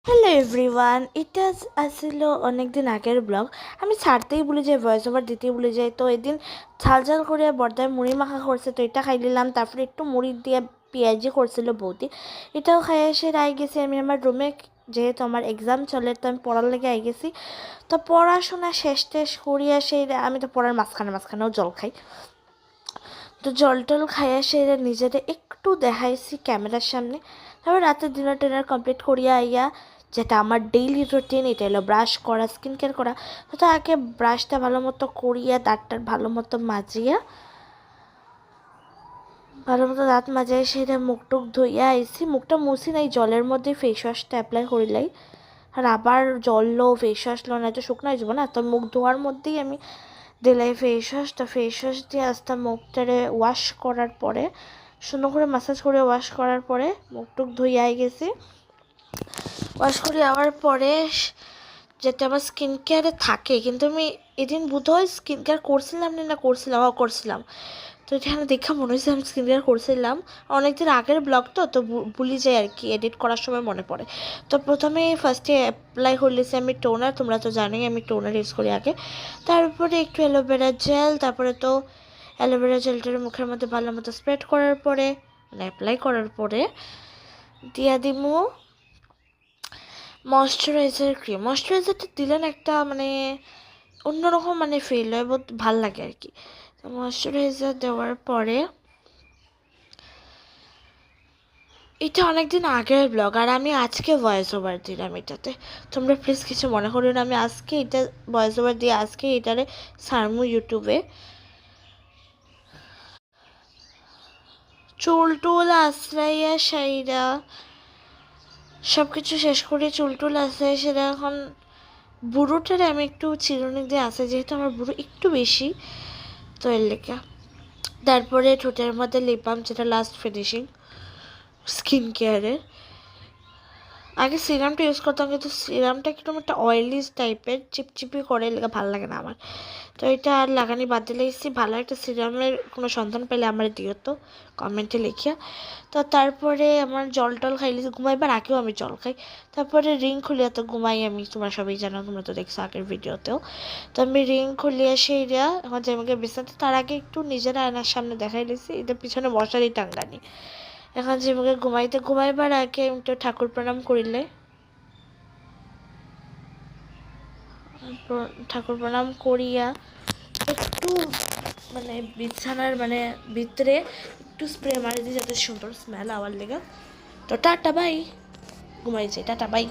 Hello everyone, এটা আসছিল অনেক দিন আগের ব্লগ। আমি ছাড়তেই ভুলে যাই, ভয়েস ওভার দিতেই ভুলে যাই। তো এদিন ঝাল ঝাল করে বর্দায় মুড়ি মাখা করছে, তো এটা খাই নিলাম। তারপরে একটু মুড়ি দিয়ে পেঁয়াজি করছিল বৌদি, এটাও খাই এসে আই গেছি আমি আমার রুমে। যেহেতু আমার এক্সাম চলে, তো আমি পড়ার লেগে আই গেছি। তো পড়াশোনা শেষ টেস করিয়া সেই আমি তো পড়ার মাঝখানেও জল খাই। তো জল টল খাইয়া সেরে নিজেদের একটু দেখাইছি ক্যামেরার সামনে। তারপর রাতের ডিনার টিনার কমপ্লিট করিয়া আইয়া, যেটা আমার ডেইলি রুটিন, এটা হলো ব্রাশ করা, স্কিন কেয়ার করা। তো আগে ব্রাশটা ভালো মতো করিয়া দাঁতটার ভালো মতো মাজিয়া, ভালো মতো দাঁত মাজিয়ে সেটা মুখ টুক ধুইয়া আইসি। মুখটা মুছি নাই, জলের মধ্যে ফেস ওয়াশটা অ্যাপ্লাই করিলাই। আর আবার জল লো ফেস ওয়াশ লো, না তো শুকনো হয়ে যাবো না। তো মুখ ধোয়ার মধ্যেই আমি দিলাই ফেস ওয়াশ। তো ফেস ওয়াশ দিয়ে আস্তে মুখটারে ওয়াশ করার পরে, সুন্দর করে ম্যাসাজ করে ওয়াশ করার পরে মুখ টুক ধুয়ে আই গেছি। ওয়াশ করে যাওয়ার পরে যেটা আমার স্কিন কেয়ারে থাকে, কিন্তু আমি এদিন বোধহয় স্কিন কেয়ার করছিলাম না করছিলাম। তো এখানে দেখা মনে হয়েছে আমি স্কিন কেয়ার করছিলাম। অনেকদিন আগের ব্লগ তো ভুলে যাই আর কি, এডিট করার সময় মনে পড়ে। তো প্রথমে ফার্স্টে অ্যাপ্লাই করলেছি আমি টোনার, তোমরা তো জানোই আমি টোনার ইউজ করি আগে। তারপরে একটু অ্যালোভেরা জেল, তারপরে তো অ্যালোভেরা জেলটার মুখের মধ্যে ভালো মতো স্প্রেড করার পরে, মানে অ্যাপ্লাই করার পরে দিয়া দিমু ময়শ্চারাইজার ক্রিম। ময়শ্চারাইজারটা দিলেন একটা মানে অন্যরকম মানে ফিল হয়, বহুত ভাল লাগে আর কি। তো ময়শ্চারাইজার দেওয়ার পরে, এটা অনেকদিন আগের ব্লগ আর আমি আজকে ভয়েস ওভার দিলাম এটাতে। তোমরা প্লিজ কিছু মনে করো না, আমি আজকে এটা ভয়েস ওভার দিয়ে আজকে এটারে সারমু ইউটিউবে। চুল টুল আশ্রাইয়া সাইরা সব কিছু শেষ করে চুল টুল আশ্রাই সেটা এখন বুড়োটারে আমি একটু চিরুনি দিয়ে আসে, যেহেতু আমার বুড়ো একটু বেশি, তো এর লেখা। তারপরে ঠোঁটের মধ্যে লিপ বাম, যেটা লাস্ট ফিনিশিং স্কিন কেয়ারের। আগে সিরামটা ইউজ করতাম, কিন্তু সিরামটা কিরকম একটা অয়েলি টাইপের, চিপচিপি করে, লেগে ভালো লাগে না আমার। তো এটা আর লাগানি বাদ দিলে ভালো একটা সিরামের কোনো সন্ধান পেলে আমার দিও তো কমেন্টে লিখিয়া। তো তারপরে আমার জল টল খাইলে ঘুমাইবার আগেও আমি জল খাই। তারপরে রিং খুলিয়া তো ঘুমাই আমি, তোমরা সবাই জানো, তোমরা তো দেখছো আগের ভিডিওতেও। তো আমি রিং খুলিয়া সেইরা এখন যে আমাকে বিছানাতে, তার আগে একটু নিজের আয়নার সামনে দেখাই লিছি, এদের পিছনে মশারি টাঙ্গানি। এখন যে আমাকে ঘুমাইবার আগে একটু ঠাকুর প্রণাম করিলে, ঠাকুর প্রণাম করিয়া একটু মানে বিছানার মানে ভিতরে একটু স্প্রে মারি দিই, যাতে সুন্দর স্মেল আওয়ার লেগে। তো টাটা বাই, ঘুমাই যাই, টাটা বাই।